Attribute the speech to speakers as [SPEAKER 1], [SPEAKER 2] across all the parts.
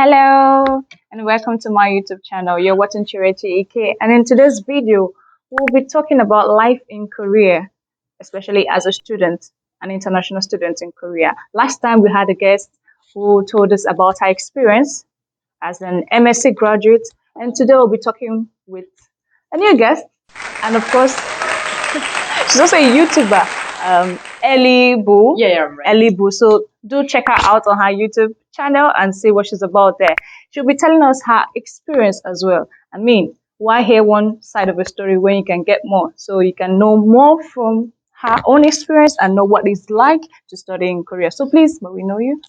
[SPEAKER 1] Hello and welcome to my YouTube channel. You're watching cherechiike, and in today's video, we'll be talking about life in Korea, especially as a student, an international student in Korea. Last time we had a guest who told us about her experience as an MSc graduate, and today we'll be talking with a new guest, and of course, she's also a YouTuber, Ellie Boo.
[SPEAKER 2] Yeah, right.
[SPEAKER 1] Ellie Boo. So do check her out on her YouTube channel and see what she's about there. She'll be telling us her experience as well. I mean, why hear one side of a story when you can get more? So you can know more from her own experience and know what it's like to study in Korea. So please, may we know you?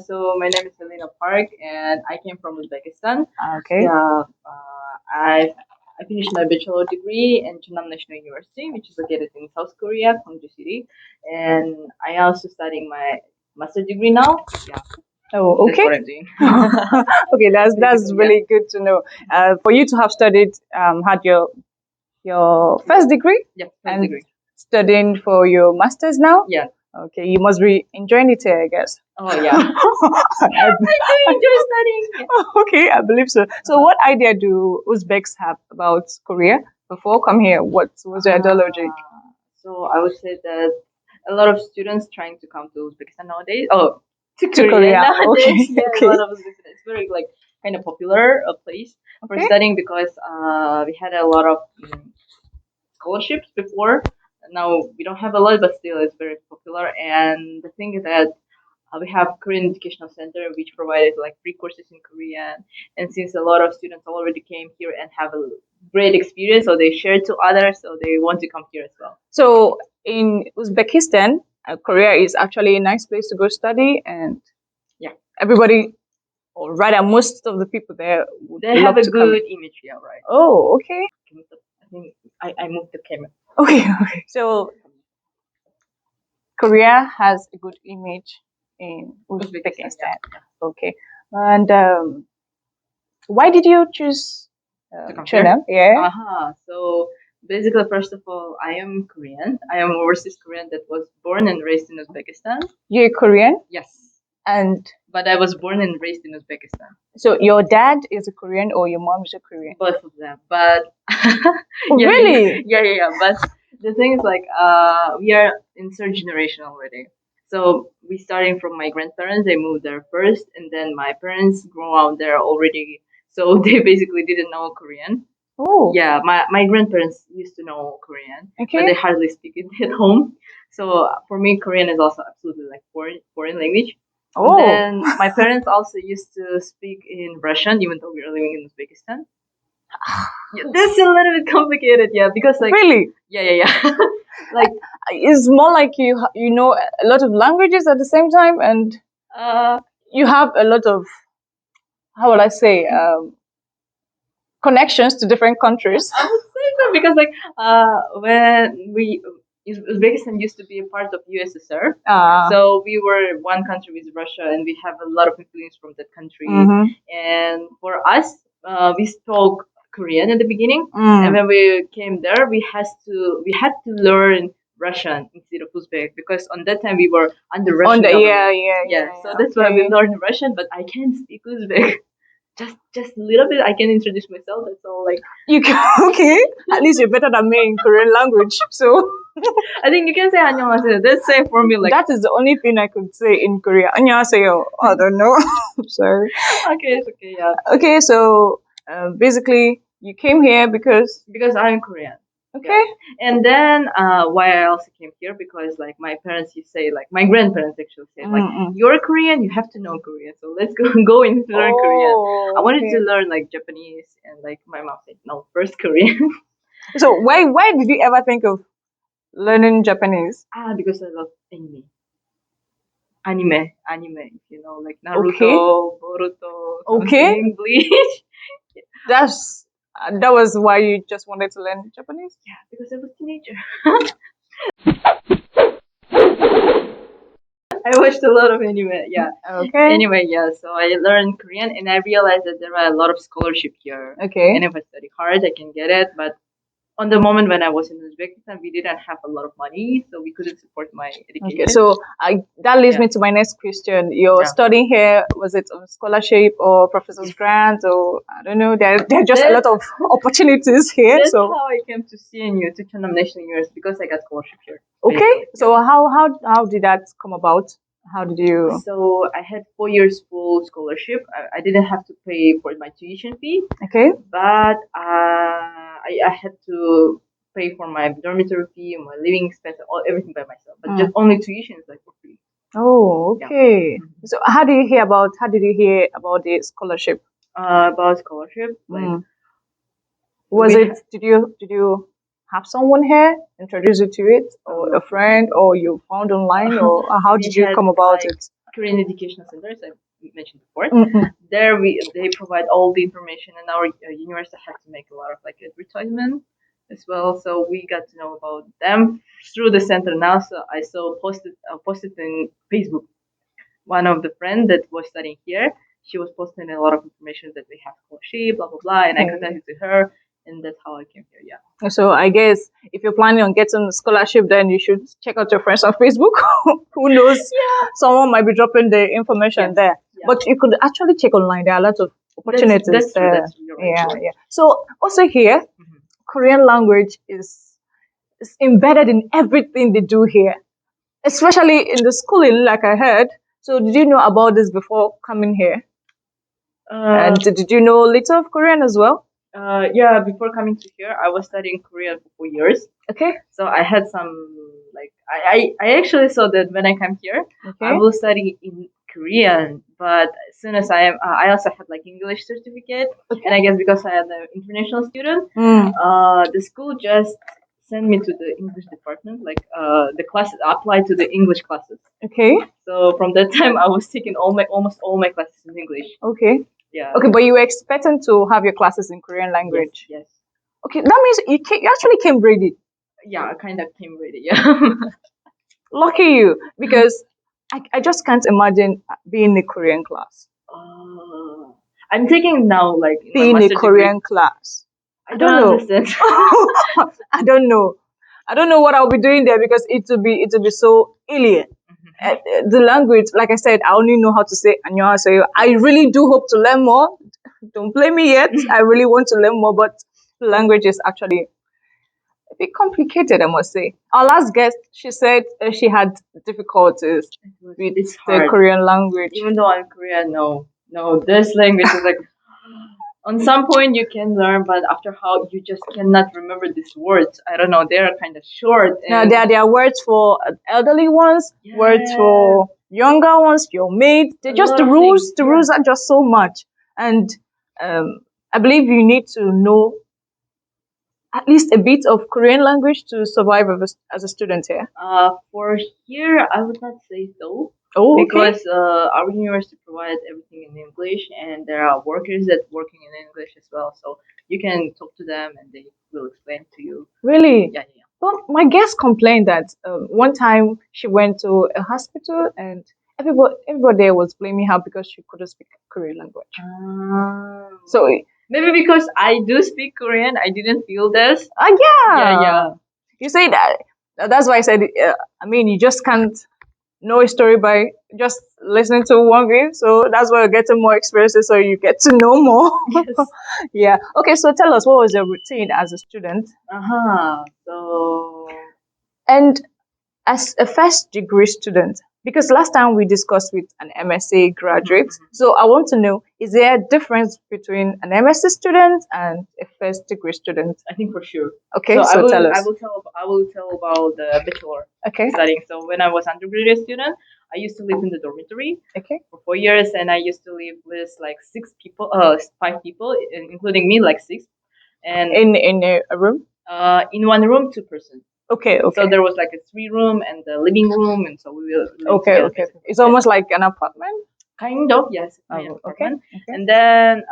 [SPEAKER 2] So my name is Selena Park, and I came from Uzbekistan.
[SPEAKER 1] Okay.
[SPEAKER 2] Yeah, I finished my bachelor degree in Chunam National University, which is located in South Korea, Gwangju City, and I also studying my master degree now. Yeah,
[SPEAKER 1] Oh,
[SPEAKER 2] that's
[SPEAKER 1] okay.
[SPEAKER 2] what I'm doing.
[SPEAKER 1] Okay, that's
[SPEAKER 2] Basically,
[SPEAKER 1] really good to know. For you to have studied, had your first degree
[SPEAKER 2] Yeah, first
[SPEAKER 1] and
[SPEAKER 2] degree.
[SPEAKER 1] studying for your masters now.
[SPEAKER 2] Yeah.
[SPEAKER 1] Okay, you must be enjoying it here, I guess.
[SPEAKER 2] Oh yeah. I do enjoy studying.
[SPEAKER 1] Okay, I believe so. So, what idea do Uzbeks have about Korea before come here? What was your ideology?
[SPEAKER 2] So I would say that a lot of students trying to come to Uzbekistan nowadays. Oh, to
[SPEAKER 1] To
[SPEAKER 2] Korea,
[SPEAKER 1] Korea.
[SPEAKER 2] nowadays.
[SPEAKER 1] Okay,
[SPEAKER 2] Yeah,
[SPEAKER 1] okay.
[SPEAKER 2] a lot of Uzbekistan. It's very like kind of popular place for
[SPEAKER 1] Okay.
[SPEAKER 2] studying because we had a lot of scholarships before. Now we don't have a lot, but still it's very popular. And the thing is that we have Korean Educational Center, which provided like free courses in Korean. And since a lot of students already came here and have a great experience, so they share to others, so they want to come here as well.
[SPEAKER 1] So, in Uzbekistan, Korea is actually a nice place to go study, and
[SPEAKER 2] Yeah.
[SPEAKER 1] everybody, or rather, most of the people there would
[SPEAKER 2] They
[SPEAKER 1] love
[SPEAKER 2] have a
[SPEAKER 1] to come.
[SPEAKER 2] good image, yeah, right.
[SPEAKER 1] Oh, okay.
[SPEAKER 2] I think I moved the camera.
[SPEAKER 1] Okay, okay. So Korea has a good image in Uzbekistan. Okay. And why did you choose
[SPEAKER 2] To come here?
[SPEAKER 1] Chennai? Yeah.
[SPEAKER 2] So basically, first of all, I am Korean. I am overseas Korean that was born and raised in Uzbekistan.
[SPEAKER 1] You're Korean,
[SPEAKER 2] Yes,
[SPEAKER 1] and
[SPEAKER 2] but I was born and raised in Uzbekistan.
[SPEAKER 1] so your dad is a Korean or your mom is a Korean?
[SPEAKER 2] Both of them. But
[SPEAKER 1] Oh,
[SPEAKER 2] yeah,
[SPEAKER 1] really?
[SPEAKER 2] yeah. But the thing is, like, we are in third generation already. So we starting from my grandparents. They moved there first, and then my parents grew out there already. So they basically didn't know Korean.
[SPEAKER 1] Oh,
[SPEAKER 2] Yeah, my grandparents used to know Korean, but
[SPEAKER 1] okay.
[SPEAKER 2] they hardly speak it at home. So for me, Korean is also absolutely like foreign language. And
[SPEAKER 1] Oh,
[SPEAKER 2] then my parents also used to speak in Russian, even though we are living in Uzbekistan. Yeah, this is a little bit complicated, yeah, because like
[SPEAKER 1] really?
[SPEAKER 2] yeah. Like
[SPEAKER 1] It's more like you know a lot of languages at the same time, and you have a lot of, how would I say, connections to different countries.
[SPEAKER 2] I would say so because like when Uzbekistan used to be a part of USSR, so we were one country with Russia, and we have a lot of influence from that country.
[SPEAKER 1] Mhm.
[SPEAKER 2] And for us, we spoke Korean at the beginning,
[SPEAKER 1] Mm.
[SPEAKER 2] and when we came there, we had to learn Russian instead of Uzbek because on that time we were under Russian government. Yeah, so that's why we
[SPEAKER 1] okay.
[SPEAKER 2] learned Russian, but I can't speak Uzbek. Just a little bit. I can introduce myself. That's all. Like
[SPEAKER 1] You can, okay. At least you're better than me in Korean language. So
[SPEAKER 2] I think you can say 안녕하세요. That's safe for me. Like
[SPEAKER 1] that is the only thing I could say in Korea. 안녕하세요. I don't know. Sorry.
[SPEAKER 2] okay, it's okay, yeah.
[SPEAKER 1] Okay, so basically you came here because
[SPEAKER 2] Because I'm Korean.
[SPEAKER 1] okay.
[SPEAKER 2] And then why I also came here because like my parents used to say like my grandparents actually say like you're Korean, you have to know Korean. So let's go and learn Korean. I wanted to learn like Japanese and like my mom said no, first Korean.
[SPEAKER 1] So why did you ever think of learning Japanese?
[SPEAKER 2] Because I love anime, if you know, like Naruto,
[SPEAKER 1] Okay.
[SPEAKER 2] Boruto,
[SPEAKER 1] Okay.
[SPEAKER 2] Bleach.
[SPEAKER 1] That was why you just wanted to learn Japanese?
[SPEAKER 2] Yeah, because I was a teenager. I watched a lot of anime, yeah.
[SPEAKER 1] Okay.
[SPEAKER 2] Anyway, yeah, so I learned Korean and I realized that there are a lot of scholarship here.
[SPEAKER 1] Okay.
[SPEAKER 2] And if I study hard, I can get it, but on the moment when I was in Uzbekistan, we didn't have a lot of money, so we couldn't support my
[SPEAKER 1] Okay,
[SPEAKER 2] education.
[SPEAKER 1] so that leads
[SPEAKER 2] Yeah.
[SPEAKER 1] me to my next question. You're
[SPEAKER 2] Yeah.
[SPEAKER 1] studying here, was it on scholarship or professor's
[SPEAKER 2] Yes.
[SPEAKER 1] grant, or I don't know, there are just a lot
[SPEAKER 2] That's
[SPEAKER 1] of opportunities here.
[SPEAKER 2] that's
[SPEAKER 1] So,
[SPEAKER 2] how I came to CNU, to Chennai National University, because I got scholarship here.
[SPEAKER 1] okay,
[SPEAKER 2] Basically.
[SPEAKER 1] so how did that come about? How did you?
[SPEAKER 2] So I had 4 years full scholarship. I didn't have to pay for my tuition fee,
[SPEAKER 1] Okay.
[SPEAKER 2] but I had to pay for my dormitory fee, my living expense, everything by myself. But just only tuition is like for free.
[SPEAKER 1] Oh,
[SPEAKER 2] Yeah.
[SPEAKER 1] okay. So how did you hear about? How did you hear about the scholarship?
[SPEAKER 2] About scholarship, like
[SPEAKER 1] Was
[SPEAKER 2] we
[SPEAKER 1] it? Did you have someone here introduce you to it, or a friend, or you found online, or how
[SPEAKER 2] we
[SPEAKER 1] did you
[SPEAKER 2] had
[SPEAKER 1] come about
[SPEAKER 2] like
[SPEAKER 1] it?
[SPEAKER 2] Korean educational centers I mentioned before.
[SPEAKER 1] Mm-mm.
[SPEAKER 2] There they provide all the information, and our university had to make a lot of like advertisement as well. So we got to know about them through the center now. So I saw posted in Facebook. One of the friend that was studying here, she was posting a lot of information that we have scholarship, blah blah blah, and I contacted to her, and that's how I came here. Yeah.
[SPEAKER 1] So I guess if you're planning on getting a scholarship, then you should check out your friends on Facebook. Who knows?
[SPEAKER 2] Yeah.
[SPEAKER 1] Someone might be dropping the information
[SPEAKER 2] Yes.
[SPEAKER 1] there.
[SPEAKER 2] Yeah.
[SPEAKER 1] But you could actually check online. There are a lot of opportunities
[SPEAKER 2] That's true.
[SPEAKER 1] there.
[SPEAKER 2] That's true. You're right.
[SPEAKER 1] Yeah,
[SPEAKER 2] You're right.
[SPEAKER 1] yeah. So also here,
[SPEAKER 2] Mhm.
[SPEAKER 1] Korean language is embedded in everything they do here, especially in the schooling, like I heard. So did you know about this before coming here?
[SPEAKER 2] Uh,
[SPEAKER 1] And did you know little of Korean as well?
[SPEAKER 2] yeah, before coming to here, I was studying Korean for 4 years.
[SPEAKER 1] Okay.
[SPEAKER 2] So I had some like I actually saw that when I come here, I
[SPEAKER 1] Okay.
[SPEAKER 2] will study in Korean. But as soon as I also had like English certificate, and I guess because I am an international student,
[SPEAKER 1] Mm.
[SPEAKER 2] the school just sent me to the English department, like the classes applied to the English classes.
[SPEAKER 1] Okay.
[SPEAKER 2] So from that time, I was taking almost all my classes in English.
[SPEAKER 1] Okay.
[SPEAKER 2] Yeah.
[SPEAKER 1] Okay, but you were expecting to have your classes in Korean language.
[SPEAKER 2] Yes.
[SPEAKER 1] Okay, that means you actually came ready.
[SPEAKER 2] Yeah, I kind of came ready. Yeah.
[SPEAKER 1] Lucky you, because I just can't imagine being in a Korean class.
[SPEAKER 2] Uh, I'm taking now like in my
[SPEAKER 1] Being a
[SPEAKER 2] master degree.
[SPEAKER 1] Korean class.
[SPEAKER 2] I
[SPEAKER 1] don't
[SPEAKER 2] don't
[SPEAKER 1] know.
[SPEAKER 2] understand.
[SPEAKER 1] I don't know. I don't know what I'll be doing there because it will be so alien. The language, like I said, I only know how to say 안녕하세요. I really do hope to learn more. Don't blame me yet. I really want to learn more, but the language is actually a bit complicated, I must say. Our last guest, she said she had difficulties with
[SPEAKER 2] It's
[SPEAKER 1] the
[SPEAKER 2] hard.
[SPEAKER 1] Korean language.
[SPEAKER 2] Even though I'm Korean, no, this language is like on some point you can learn, but after how you just cannot remember these words. I don't know, they're kind of short.
[SPEAKER 1] Now
[SPEAKER 2] And
[SPEAKER 1] there are words for elderly ones, words for younger ones, your mate. They're
[SPEAKER 2] A
[SPEAKER 1] just
[SPEAKER 2] lot
[SPEAKER 1] the
[SPEAKER 2] of
[SPEAKER 1] rules.
[SPEAKER 2] things,
[SPEAKER 1] The
[SPEAKER 2] yeah.
[SPEAKER 1] rules are just so much, and I believe you need to know at least a bit of Korean language to survive as a student here.
[SPEAKER 2] For here, I would not say so.
[SPEAKER 1] Oh, okay.
[SPEAKER 2] Because our university provides everything in English, and there are workers that working in English as well. So you can talk to them, and they will explain to you.
[SPEAKER 1] Really?
[SPEAKER 2] Yeah.
[SPEAKER 1] Well, my guest complained that one time she went to a hospital and everybody there was blaming her because she couldn't speak Korean language. So,
[SPEAKER 2] Maybe because I do speak Korean, I didn't feel this.
[SPEAKER 1] yeah.
[SPEAKER 2] Yeah.
[SPEAKER 1] You say that. That's why I said, I mean, you just can't know a story by just listening to one video. So that's why you're getting more experiences so you get to know more.
[SPEAKER 2] Yes.
[SPEAKER 1] Yeah. Okay, so tell us, what was your routine as a student?
[SPEAKER 2] So
[SPEAKER 1] And as a first degree student, because last time we discussed with an MSc graduate, so I want to know, is there a difference between an MSc student and a first degree student?
[SPEAKER 2] I think for sure.
[SPEAKER 1] Okay,
[SPEAKER 2] So
[SPEAKER 1] so tell us.
[SPEAKER 2] I will tell about the bachelor
[SPEAKER 1] Okay.
[SPEAKER 2] studying. So when I was undergraduate student, I used to live in the dormitory
[SPEAKER 1] Okay.
[SPEAKER 2] for 4 years, and I used to live with like 6 people, 5 people, including me, like six, and
[SPEAKER 1] In a room?
[SPEAKER 2] in one room, 2 person.
[SPEAKER 1] Okay.
[SPEAKER 2] So there was like a 3 room and the living room, and so we will live
[SPEAKER 1] Okay.
[SPEAKER 2] together.
[SPEAKER 1] Okay. It's almost like an apartment.
[SPEAKER 2] Kind of, yes, my
[SPEAKER 1] Oh,
[SPEAKER 2] apartment.
[SPEAKER 1] okay.
[SPEAKER 2] And then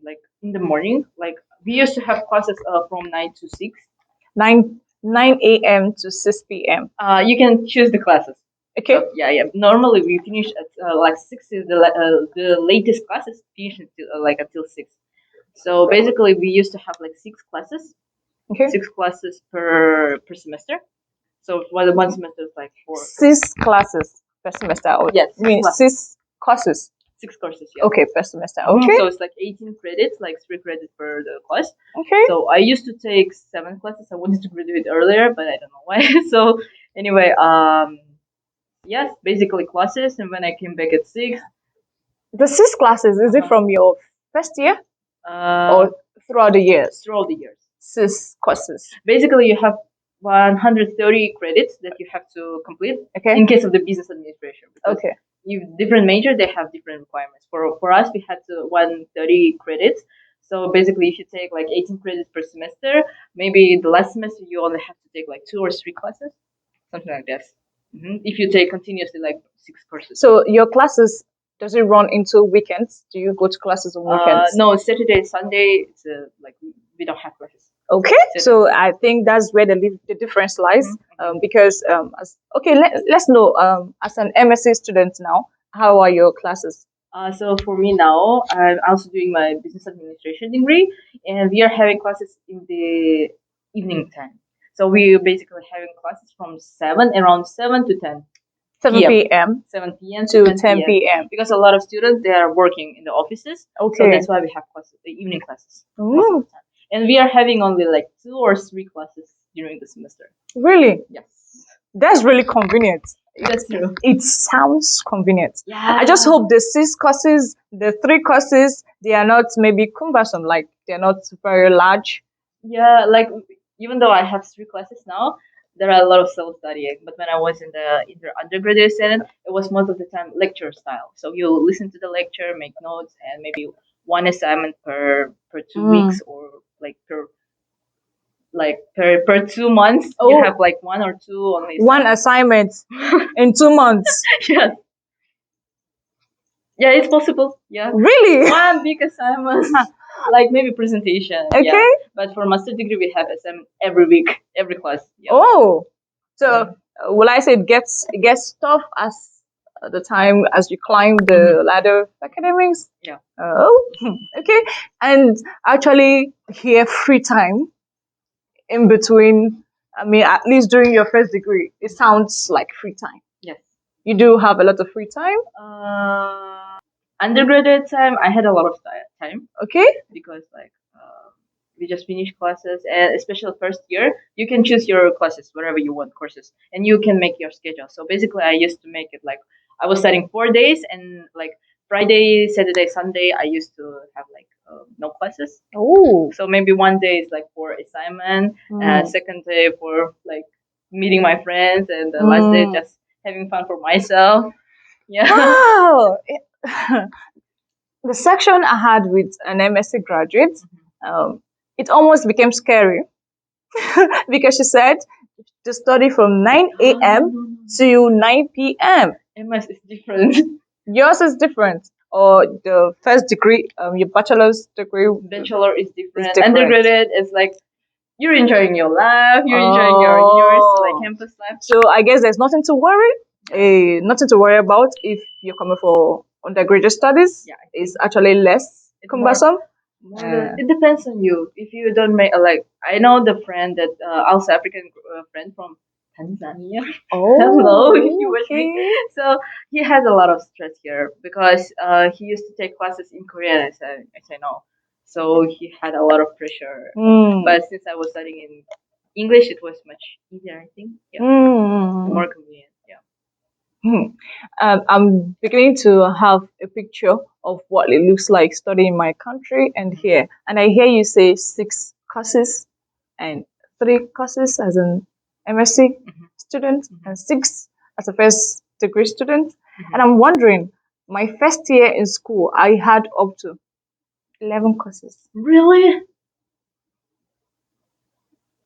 [SPEAKER 2] like in the morning, like we used to have classes from 9 to 6.
[SPEAKER 1] 9 a.m. to 6 p.m.
[SPEAKER 2] You can choose the classes.
[SPEAKER 1] Okay.
[SPEAKER 2] So, yeah. Normally we finish at like 6 is the latest classes finish until, like until 6. So basically we used to have like 6 classes,
[SPEAKER 1] Okay.
[SPEAKER 2] 6 classes per semester. So one semester is like 4.
[SPEAKER 1] 6 classes per semester. Or
[SPEAKER 2] Yes,
[SPEAKER 1] I mean 6 courses.
[SPEAKER 2] 6 courses. Yeah.
[SPEAKER 1] Okay, per semester. Okay.
[SPEAKER 2] So it's like 18 credits, like 3 credits per the class.
[SPEAKER 1] Okay.
[SPEAKER 2] So I used to take 7 classes. I wanted to graduate earlier, but I don't know why. So anyway, yes, basically classes, and when I came back at 6,
[SPEAKER 1] The 6 classes, is it from your first year
[SPEAKER 2] uh,
[SPEAKER 1] or throughout the years?
[SPEAKER 2] throughout the years.
[SPEAKER 1] 6 courses.
[SPEAKER 2] Basically, you have 130 credits that you have to complete
[SPEAKER 1] Okay.
[SPEAKER 2] in case of the business administration. Because
[SPEAKER 1] Okay.
[SPEAKER 2] you different major, they have different requirements. For us, we had to 130 credits. So basically, if you take like 18 credits per semester, maybe the last semester you only have to take like 2 or 3 classes, something like that. If you take continuously like 6 courses.
[SPEAKER 1] So your classes, does it run into weekends? Do you go to classes on weekends?
[SPEAKER 2] No, Saturday, Sunday, it's like we don't have classes.
[SPEAKER 1] Okay, so I think that's where the difference lies. Because okay, let's know, as an MSc student now, how are your classes?
[SPEAKER 2] So for me now, I'm also doing my business administration degree, and we are having classes in the evening time. So we basically having classes from around 7 to 10
[SPEAKER 1] 7
[SPEAKER 2] p.m.
[SPEAKER 1] p.m.
[SPEAKER 2] 7 p.m.
[SPEAKER 1] to
[SPEAKER 2] 10
[SPEAKER 1] 10
[SPEAKER 2] p.m.
[SPEAKER 1] p.m.
[SPEAKER 2] because a lot of students they are working in the offices. So
[SPEAKER 1] Okay.
[SPEAKER 2] that's why we have classes, the evening classes most of the time. And we are having only like 2 or 3 classes during the semester.
[SPEAKER 1] Really?
[SPEAKER 2] Yes.
[SPEAKER 1] That's really convenient.
[SPEAKER 2] That's true.
[SPEAKER 1] It sounds convenient.
[SPEAKER 2] Yeah.
[SPEAKER 1] I just hope the 6 courses, the 3 courses, they are not maybe cumbersome, like they're not very large.
[SPEAKER 2] Yeah, like even though I have 3 classes now, there are a lot of self studying. But when I was in the undergraduate setting, it was most of the time lecture style. So you listen to the lecture, make notes, and maybe one assignment per 2 weeks, or like per 2 months. You
[SPEAKER 1] Oh.
[SPEAKER 2] have like 1 or 2 only.
[SPEAKER 1] One assignment in 2 months.
[SPEAKER 2] Yes. Yeah, it's possible. Yeah.
[SPEAKER 1] Really?
[SPEAKER 2] One big assignment, like maybe presentation.
[SPEAKER 1] Okay.
[SPEAKER 2] Yeah. But for master degree, we have assignment every week, every class. Yeah.
[SPEAKER 1] Oh, so will I say it gets tough as the time as you climb the ladder of academics?
[SPEAKER 2] Yeah.
[SPEAKER 1] Oh, okay. And actually, here free time in between. I mean, at least during your first degree, it sounds like free time.
[SPEAKER 2] Yes.
[SPEAKER 1] You do have a lot of free time.
[SPEAKER 2] Undergraduate time, I had a lot of time
[SPEAKER 1] Okay.
[SPEAKER 2] because like we just finished classes, and especially first year, you can choose your classes wherever you want courses, and you can make your schedule. So basically, I used to make it like I was studying 4 days, and like Friday, Saturday, Sunday, I used to have like no classes.
[SPEAKER 1] Oh.
[SPEAKER 2] So maybe one day is like for assignment, second day for like meeting my friends, and the last day just having fun for myself. Yeah.
[SPEAKER 1] Wow. The section I had with an MSc graduate, it almost became scary because she said to study from 9 a.m. to 9 p.m.
[SPEAKER 2] MS is different.
[SPEAKER 1] Yours is different. Or the first degree, your bachelor's degree.
[SPEAKER 2] Bachelor is different.
[SPEAKER 1] It's different.
[SPEAKER 2] Undergraduate is like you're enjoying your life, you're enjoying your university, like campus life.
[SPEAKER 1] So I guess there's nothing to worry. Nothing to worry about if you're coming for undergraduate studies.
[SPEAKER 2] Yeah,
[SPEAKER 1] it's actually less cumbersome.
[SPEAKER 2] It depends on you. If you don't make like I know the friend that also African friend from Tanzania.
[SPEAKER 1] Oh,
[SPEAKER 2] hello, he was
[SPEAKER 1] okay.
[SPEAKER 2] me. So he has a lot of stress here because he used to take classes in Korean. I say no. So he had a lot of pressure. But since I was studying in English, it was much easier. I think. Yeah. More convenient. Yeah.
[SPEAKER 1] I'm beginning to have a picture of what it looks like studying in my country and here. And I hear you say 6 courses and 3 courses as an MSc student and 6 as a first degree student. And I'm wondering, my first year in school, I had up to 11 courses.
[SPEAKER 2] Really?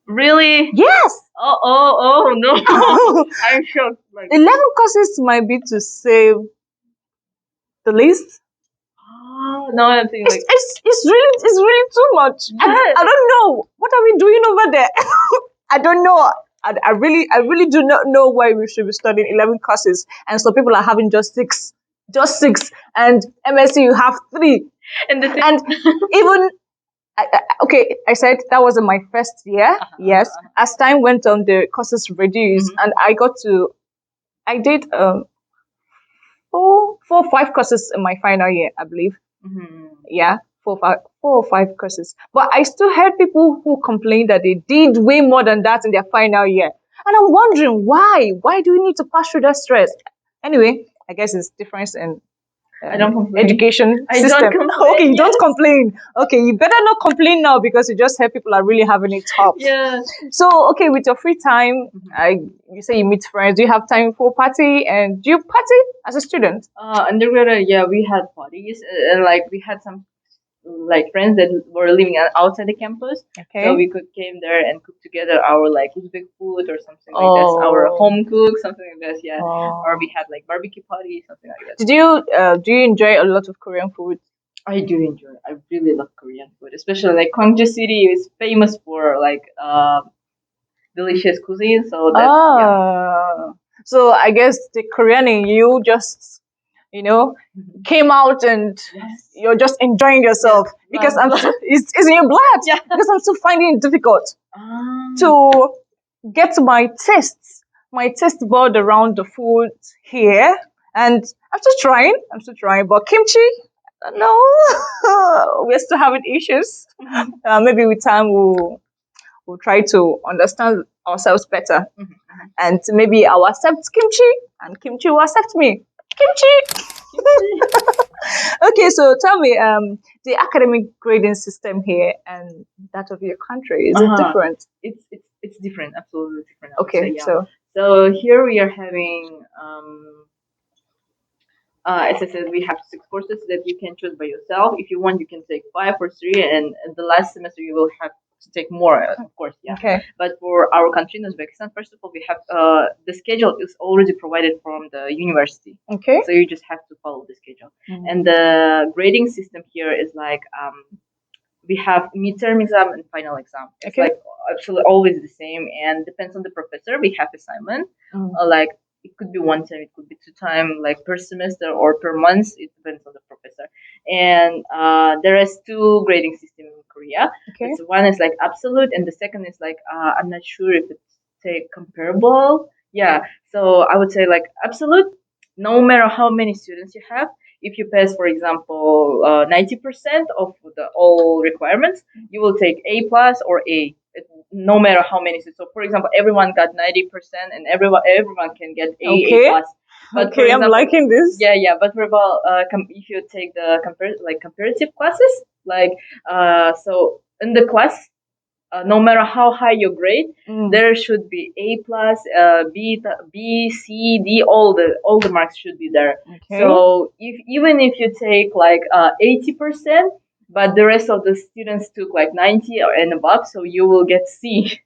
[SPEAKER 2] Really?
[SPEAKER 1] Yes.
[SPEAKER 2] Oh no! I'm shocked. Like
[SPEAKER 1] 11 courses might be to say the least.
[SPEAKER 2] oh no, I'm thinking like
[SPEAKER 1] It's really too much. I don't know what are we doing over there. I don't know. I really do not know why we should be studying 11 courses and some people are having just six, and MSc you have 3,
[SPEAKER 2] and the thing,
[SPEAKER 1] and even Okay, I said that wasn't my first year. Yes, as time went on, the courses reduced, and I did four, 5 courses in my final year, I believe. Yeah, four or five courses. But I still heard people who complained that they did way more than that in their final year, and I'm wondering why. Why do we need to pass through that stress? Anyway, I guess it's difference in
[SPEAKER 2] I don't complain.
[SPEAKER 1] education
[SPEAKER 2] I
[SPEAKER 1] system.
[SPEAKER 2] don't complain.
[SPEAKER 1] Okay, you
[SPEAKER 2] Yes.
[SPEAKER 1] don't complain. Okay, you better not complain now because you just heard people are really having it tough.
[SPEAKER 2] Yeah.
[SPEAKER 1] So, okay, with your free time, you say you meet friends. Do you have time for party? And do you party as a student?
[SPEAKER 2] Undergrad, yeah, we had parties, and like we had some like friends that were living outside the campus, so
[SPEAKER 1] Okay.
[SPEAKER 2] we could came there and cook together our like Uzbek food or something like that, our
[SPEAKER 1] Oh.
[SPEAKER 2] home cook, something like that, yeah. Or
[SPEAKER 1] Oh.
[SPEAKER 2] we had like barbecue party, something like that.
[SPEAKER 1] Do you enjoy a lot of Korean food?
[SPEAKER 2] I do enjoy. I really love Korean food, especially like Gwangju City is famous for like delicious cuisine. So that's yeah.
[SPEAKER 1] So I guess the Korean in you just, came out and
[SPEAKER 2] Yes.
[SPEAKER 1] you're just enjoying yourself because
[SPEAKER 2] Blood.
[SPEAKER 1] it's in your blood.
[SPEAKER 2] Yeah.
[SPEAKER 1] Because I'm still finding it difficult
[SPEAKER 2] Um,
[SPEAKER 1] to get my taste bud around the food here, and I'm still trying, but kimchi, no, we're still having issues. Maybe with time we'll try to understand ourselves better, and maybe I'll accept kimchi and kimchi will accept me. Kimchi. Okay, so tell me, the academic grading system here and that of your country, is it different?
[SPEAKER 2] it's different, absolutely different. I would say,
[SPEAKER 1] Okay,
[SPEAKER 2] yeah.
[SPEAKER 1] so
[SPEAKER 2] So here we are having as I said, we have 6 courses that you can choose by yourself. If you want, you can take 5 or 3, and the last semester you will have to take more, of course, yeah.
[SPEAKER 1] okay,
[SPEAKER 2] But for our country, in Uzbekistan, first of all, we have the schedule is already provided from the university,
[SPEAKER 1] okay.
[SPEAKER 2] so you just have to follow the schedule. And the grading system here is like we have midterm exam and final exam. It's
[SPEAKER 1] Okay.
[SPEAKER 2] like actually always the same, and depends on the professor. We have assignment, like it could be one time, it could be 2 time, like per semester or per month. It depends on the professor. And there is 2 grading system in Korea.
[SPEAKER 1] Okay.
[SPEAKER 2] So one is like absolute, and the second is like I'm not sure if it's say comparable. Yeah. So I would say like absolute. No matter how many students you have, if you pass, for example, 90% of the all requirements, you will take A plus or A. No matter how many. So, for example, everyone got 90%, and everyone can get A,
[SPEAKER 1] Okay.
[SPEAKER 2] A plus. But for
[SPEAKER 1] Okay, I'm
[SPEAKER 2] example,
[SPEAKER 1] liking this.
[SPEAKER 2] yeah. But for about if you take the comparative classes, like so in the class, no matter how high your grade, there should be A plus, B, C, D. All the marks should be there.
[SPEAKER 1] Okay.
[SPEAKER 2] So even if you take like 80%, but the rest of the students took like 90 or and above, so you will get C.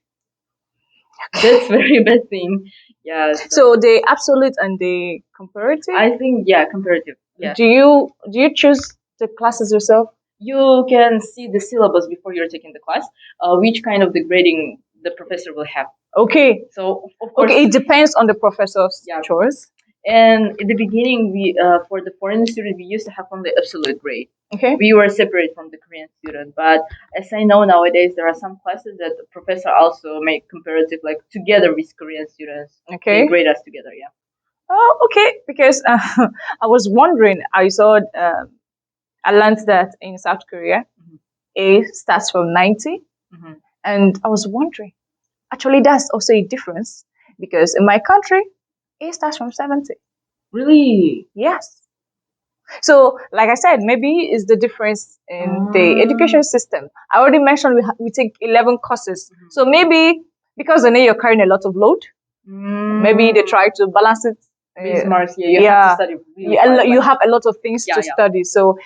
[SPEAKER 2] That's very bad thing. Yeah.
[SPEAKER 1] So the absolute and the comparative.
[SPEAKER 2] I think comparative. Yeah.
[SPEAKER 1] Do you choose the classes yourself?
[SPEAKER 2] You can see the syllabus before you're taking the class, which kind of the grading the professor will have.
[SPEAKER 1] Okay.
[SPEAKER 2] So of course,
[SPEAKER 1] Okay, it depends on the professor's choice.
[SPEAKER 2] And in the beginning, we for the foreign student, we used to have only absolute grade.
[SPEAKER 1] Okay.
[SPEAKER 2] We were separate from the Korean student, but as I know nowadays, there are some classes that the professor also make comparative, like together with Korean students.
[SPEAKER 1] Okay.
[SPEAKER 2] They grade us together, yeah.
[SPEAKER 1] Oh, okay. Because I was wondering, I learned that in South Korea, A starts from 90, and I was wondering, actually, that's also a difference because in my country, A starts from 70.
[SPEAKER 2] Really?
[SPEAKER 1] Yes. So, like I said, maybe it's the difference in the education system. I already mentioned we take 11 courses. So maybe because they know you're carrying a lot of load, maybe they try to balance it.
[SPEAKER 2] Marks, you have to study really hard,
[SPEAKER 1] you have a lot of things to study. So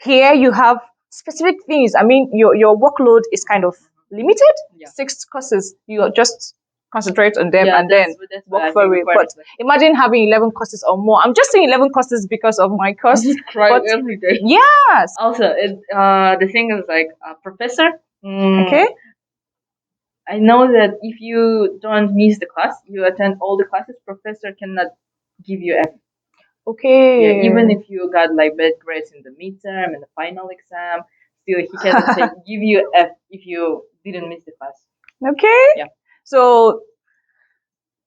[SPEAKER 1] here you have specific things. I mean, your workload is kind of limited. 6 courses. You just concentrate on them and then work for it. But imagine having 11 courses or more. I'm just saying 11 courses because of my course.
[SPEAKER 2] I cry every day.
[SPEAKER 1] Yes.
[SPEAKER 2] Also, the thing is like professor.
[SPEAKER 1] Okay.
[SPEAKER 2] I know that if you don't miss the class, you attend all the classes, professor cannot give you F.
[SPEAKER 1] Okay.
[SPEAKER 2] Yeah, even if you got like bad grades in the midterm and the final exam. still he can say, give you F if you didn't miss the class.
[SPEAKER 1] Okay.
[SPEAKER 2] Yeah.
[SPEAKER 1] So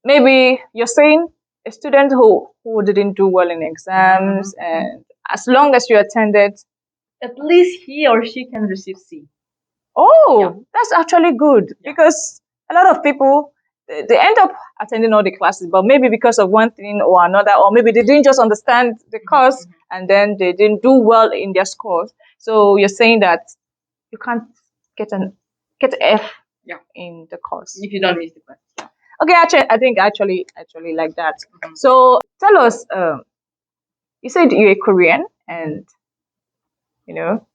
[SPEAKER 1] maybe you're saying a student who didn't do well in exams, and as long as you attended,
[SPEAKER 2] at least he or she can receive C.
[SPEAKER 1] oh,
[SPEAKER 2] Yeah.
[SPEAKER 1] that's actually good,
[SPEAKER 2] Yeah.
[SPEAKER 1] because a lot of people, they end up attending all the classes, but maybe because of one thing or another, or maybe they didn't just understand the course, and then they didn't do well in their scores. So you're saying that you can't get get F
[SPEAKER 2] Yeah.
[SPEAKER 1] in the course
[SPEAKER 2] if you don't miss the class. Yeah.
[SPEAKER 1] Okay, actually, I think actually like that. So tell us, you said you're a Korean, and you know,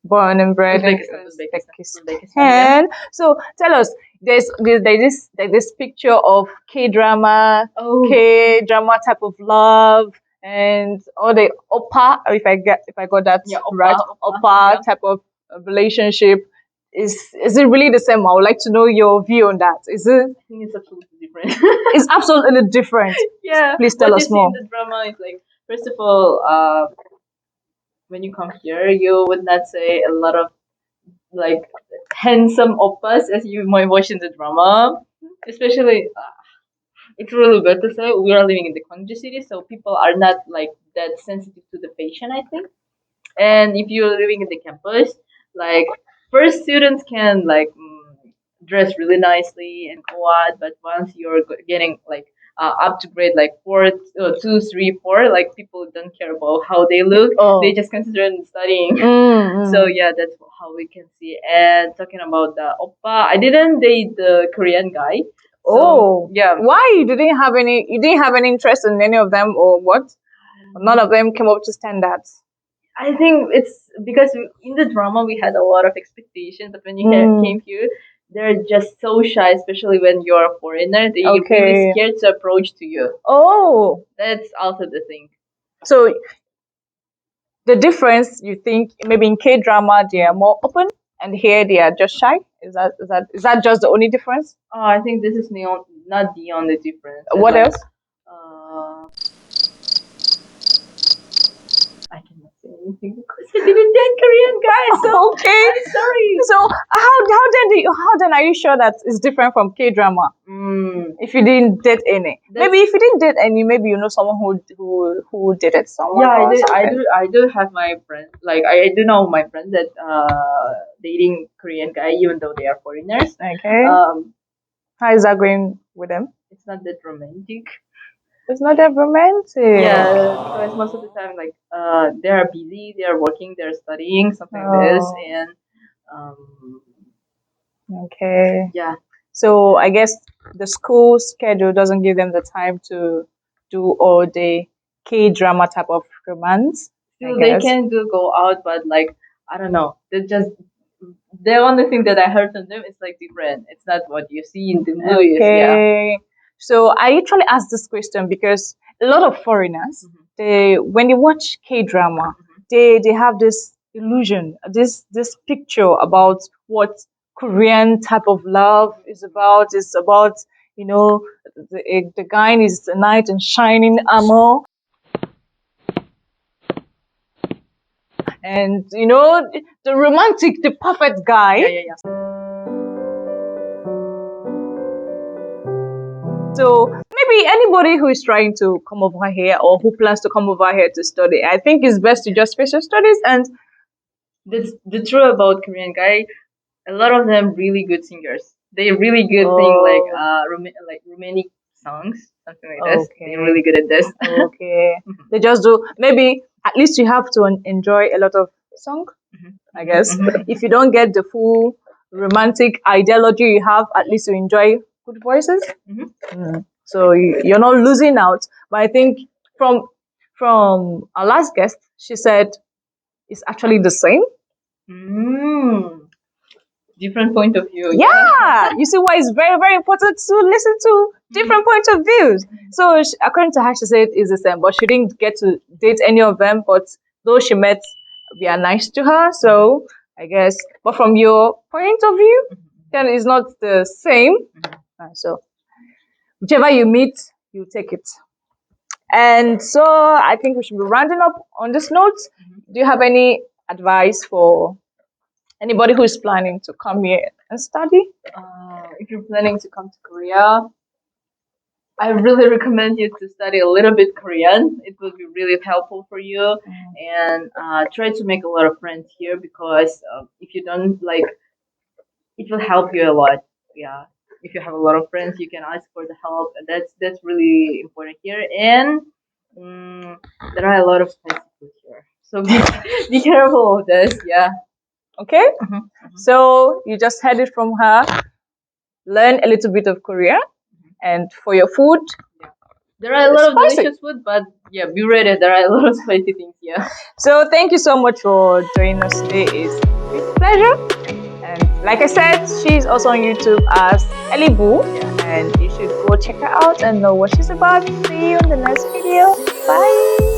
[SPEAKER 1] born and bred in
[SPEAKER 2] Uzbekistan.
[SPEAKER 1] Uzbekistan. So tell us, there's this picture of K drama, K drama type of love, and all the oppa, if I got that right, oppa type of relationship. Is it really the same? I would like to know your view on that. Is it?
[SPEAKER 2] I think it's absolutely different.
[SPEAKER 1] It's absolutely different.
[SPEAKER 2] Yeah.
[SPEAKER 1] Please tell us more.
[SPEAKER 2] What you see in the drama is like, first of all, when you come here, you would not say a lot of like handsome oppas as you might watch in the drama. Especially, it's really good to say we are living in the country city, so people are not like that sensitive to the fashion, I think. And if you're living in the campus, like first students can like dress really nicely and go out, but once you're getting like up to grade like 2, 3, 4, like people don't care about how they look. They just consider studying. So yeah, that's how we can see. And talking about the oppa, I didn't date the Korean guy. So, yeah.
[SPEAKER 1] Why you didn't have any? You didn't have any interest in any of them, or what? None of them came up to standards.
[SPEAKER 2] I think it's because in the drama we had a lot of expectations, but when you came here, they're just so shy, especially when you're a foreigner. They're really scared to approach to you.
[SPEAKER 1] Oh,
[SPEAKER 2] that's also the thing.
[SPEAKER 1] So the difference, you think maybe in K drama they are more open, and here they are just shy. Is that just the only difference?
[SPEAKER 2] Oh, I think this is not the only difference.
[SPEAKER 1] What else?
[SPEAKER 2] I cannot say anything because I didn't date Korean guys. So
[SPEAKER 1] okay,
[SPEAKER 2] I'm sorry.
[SPEAKER 1] So how then are you sure that it's different from K drama? If you didn't date any, maybe if you didn't date any, maybe you know someone who dated someone.
[SPEAKER 2] Yeah, I do have my friends. Like I do know my friends that dating Korean guy even though they are foreigners.
[SPEAKER 1] Okay. How is that going with them?
[SPEAKER 2] It's not that romantic.
[SPEAKER 1] It's not that romantic.
[SPEAKER 2] Yeah, because most of the time, like, they are busy, they are working, they're studying, something like this, and
[SPEAKER 1] okay.
[SPEAKER 2] Yeah.
[SPEAKER 1] So I guess the school schedule doesn't give them the time to do all the K drama type of romance.
[SPEAKER 2] Still, they can go out, but like I don't know, they just the only thing that I heard from them is like different. It's not what you see in the movies.
[SPEAKER 1] Okay. Yeah. So I actually asked this question because a lot of foreigners, they when they watch K drama, they have this illusion, this picture about what Korean type of love is about. It's about the guy is a knight in shining armor, and the romantic, the perfect guy.
[SPEAKER 2] Yeah.
[SPEAKER 1] So maybe anybody who is trying to come over here or who plans to come over here to study, I think it's best to just face your studies. And
[SPEAKER 2] that's the truth about Korean guy. A lot of them really good singers. They really good sing like romantic songs, something like this. They're really good at this.
[SPEAKER 1] Okay. They just do. Maybe at least you have to enjoy a lot of song. I guess if you don't get the full romantic ideology you have, at least you enjoy good voices. So you're not losing out. But I think from our last guest, she said it's actually the same.
[SPEAKER 2] Different point of view.
[SPEAKER 1] Yeah, you see why it's very, very important to listen to different points of views. So according to her, she said it's the same, but she didn't get to date any of them. But those she met, we are nice to her. So I guess, but from your point of view, then it's not the same. So whichever you meet, you take it. And so I think we should be rounding up on this note. Do you have any advice for Anybody who is planning to come here and study?
[SPEAKER 2] If you're planning to come to Korea, I really recommend you to study a little bit Korean. It will be really helpful for you, and try to make a lot of friends here because if you don't like, it will help you a lot. Yeah, if you have a lot of friends, you can ask for the help. And that's really important here. And mm, there are a lot of spicy food here, so be careful of this. Yeah.
[SPEAKER 1] Okay, so you just heard it from her. Learn a little bit of Korean, and for your food,
[SPEAKER 2] There are a lot of
[SPEAKER 1] spicy.
[SPEAKER 2] delicious food, but yeah, be ready. There are a lot of spicy things. Yeah.
[SPEAKER 1] So thank you so much for joining us today. It's a big pleasure. And like I said, she's also on YouTube as Ellie Boo. And you should go check her out and know what she's about. See you in the next video. Bye.